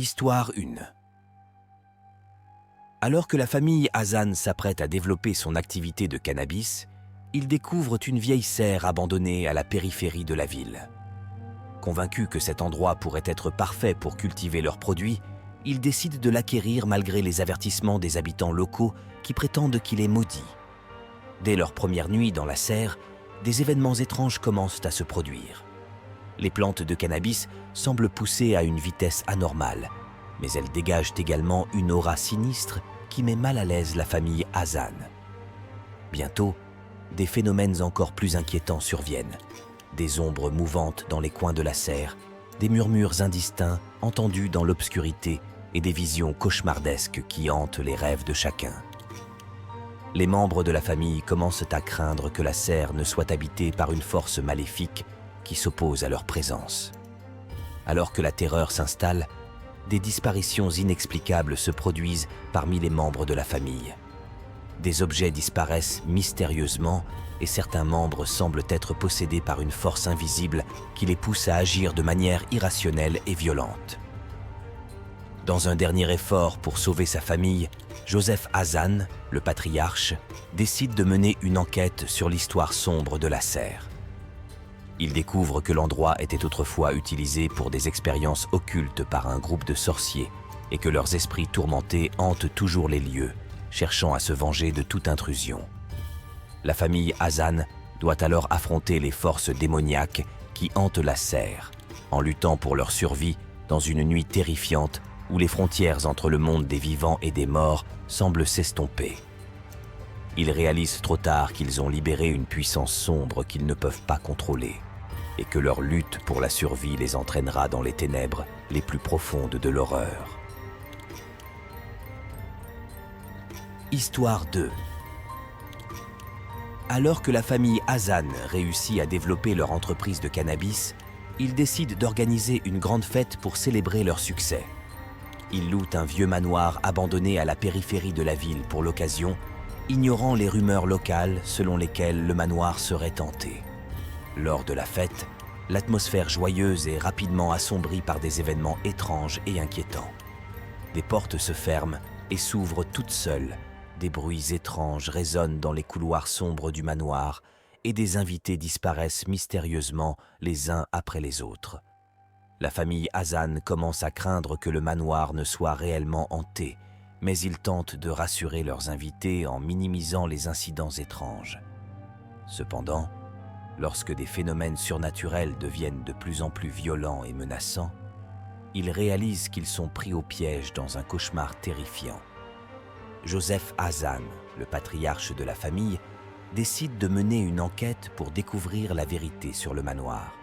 Histoire 1. Alors que la famille Hazan s'apprête à développer son activité de cannabis, ils découvrent une vieille serre abandonnée à la périphérie de la ville. Convaincus que cet endroit pourrait être parfait pour cultiver leurs produits, ils décident de l'acquérir malgré les avertissements des habitants locaux qui prétendent qu'il est maudit. Dès leur première nuit dans la serre, des événements étranges commencent à se produire. Les plantes de cannabis semblent pousser à une vitesse anormale, mais elles dégagent également une aura sinistre qui met mal à l'aise la famille Hazan. Bientôt, des phénomènes encore plus inquiétants surviennent. Des ombres mouvantes dans les coins de la serre, des murmures indistincts entendus dans l'obscurité et des visions cauchemardesques qui hantent les rêves de chacun. Les membres de la famille commencent à craindre que la serre ne soit habitée par une force maléfique qui s'oppose à leur présence. Alors que la terreur s'installe, des disparitions inexplicables se produisent parmi les membres de la famille. Des objets disparaissent mystérieusement et certains membres semblent être possédés par une force invisible qui les pousse à agir de manière irrationnelle et violente. Dans un dernier effort pour sauver sa famille, Joseph Hazan, le patriarche, décide de mener une enquête sur l'histoire sombre de la serre. Il découvre que l'endroit était autrefois utilisé pour des expériences occultes par un groupe de sorciers et que leurs esprits tourmentés hantent toujours les lieux, cherchant à se venger de toute intrusion. La famille Hazan doit alors affronter les forces démoniaques qui hantent la serre, en luttant pour leur survie dans une nuit terrifiante où les frontières entre le monde des vivants et des morts semblent s'estomper. Ils réalisent trop tard qu'ils ont libéré une puissance sombre qu'ils ne peuvent pas contrôler, et que leur lutte pour la survie les entraînera dans les ténèbres les plus profondes de l'horreur. Histoire 2. Alors que la famille Hazan réussit à développer leur entreprise de cannabis, ils décident d'organiser une grande fête pour célébrer leur succès. Ils louent un vieux manoir abandonné à la périphérie de la ville pour l'occasion, ignorant les rumeurs locales selon lesquelles le manoir serait hanté. Lors de la fête, l'atmosphère joyeuse est rapidement assombrie par des événements étranges et inquiétants. Des portes se ferment et s'ouvrent toutes seules, des bruits étranges résonnent dans les couloirs sombres du manoir et des invités disparaissent mystérieusement les uns après les autres. La famille Hazan commence à craindre que le manoir ne soit réellement hanté, mais ils tentent de rassurer leurs invités en minimisant les incidents étranges. Cependant, lorsque des phénomènes surnaturels deviennent de plus en plus violents et menaçants, ils réalisent qu'ils sont pris au piège dans un cauchemar terrifiant. Joseph Hazan, le patriarche de la famille, décide de mener une enquête pour découvrir la vérité sur le manoir.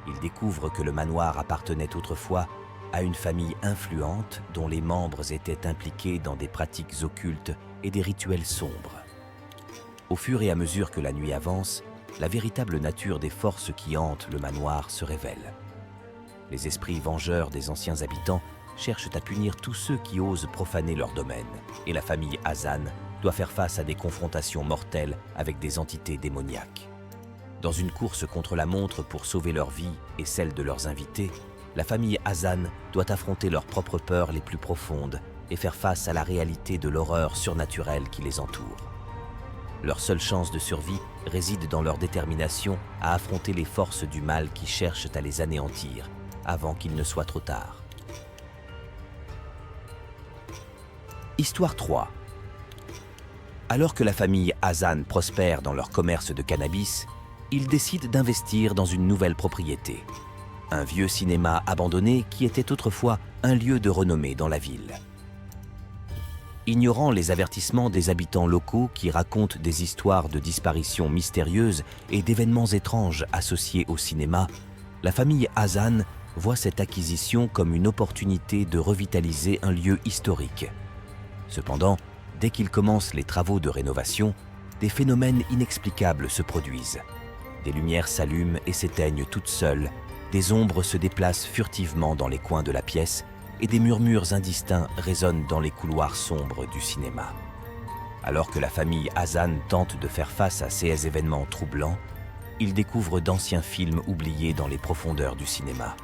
Il découvre que le manoir appartenait autrefois à une famille influente dont les membres étaient impliqués dans des pratiques occultes et des rituels sombres. Au fur et à mesure que la nuit avance, la véritable nature des forces qui hantent le manoir se révèle. Les esprits vengeurs des anciens habitants cherchent à punir tous ceux qui osent profaner leur domaine, et la famille Hazan doit faire face à des confrontations mortelles avec des entités démoniaques. Dans une course contre la montre pour sauver leur vie et celle de leurs invités, la famille Hazan doit affronter leurs propres peurs les plus profondes et faire face à la réalité de l'horreur surnaturelle qui les entoure. Leur seule chance de survie réside dans leur détermination à affronter les forces du mal qui cherchent à les anéantir avant qu'il ne soit trop tard. Histoire 3. Alors que la famille Hazan prospère dans leur commerce de cannabis, ils décident d'investir dans une nouvelle propriété. Un vieux cinéma abandonné qui était autrefois un lieu de renommée dans la ville. Ignorant les avertissements des habitants locaux qui racontent des histoires de disparitions mystérieuses et d'événements étranges associés au cinéma, la famille Hazan voit cette acquisition comme une opportunité de revitaliser un lieu historique. Cependant, dès qu'ils commencent les travaux de rénovation, des phénomènes inexplicables se produisent. Des lumières s'allument et s'éteignent toutes seules, des ombres se déplacent furtivement dans les coins de la pièce et des murmures indistincts résonnent dans les couloirs sombres du cinéma. Alors que la famille Hazan tente de faire face à ces événements troublants, ils découvrent d'anciens films oubliés dans les profondeurs du cinéma.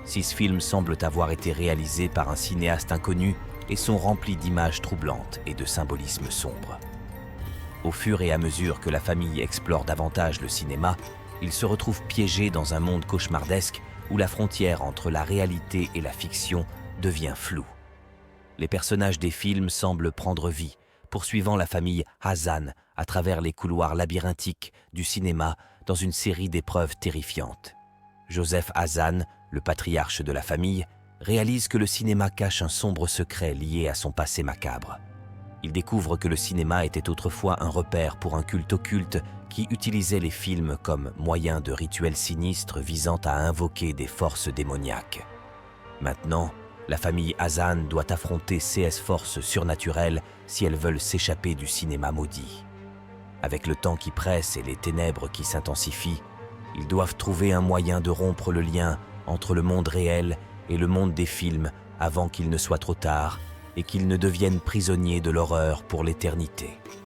6 films semblent avoir été réalisés par un cinéaste inconnu et sont remplis d'images troublantes et de symbolismes sombres. Au fur et à mesure que la famille explore davantage le cinéma, ils se retrouvent piégés dans un monde cauchemardesque où la frontière entre la réalité et la fiction devient floue. Les personnages des films semblent prendre vie, poursuivant la famille Hazan à travers les couloirs labyrinthiques du cinéma dans une série d'épreuves terrifiantes. Joseph Hazan, le patriarche de la famille, réalise que le cinéma cache un sombre secret lié à son passé macabre. Il découvre que le cinéma était autrefois un repère pour un culte occulte qui utilisait les films comme moyen de rituels sinistres visant à invoquer des forces démoniaques. Maintenant, la famille Hazan doit affronter ces forces surnaturelles si elles veulent s'échapper du cinéma maudit. Avec le temps qui presse et les ténèbres qui s'intensifient, ils doivent trouver un moyen de rompre le lien entre le monde réel et le monde des films avant qu'il ne soit trop tard et qu'ils ne deviennent prisonniers de l'horreur pour l'éternité.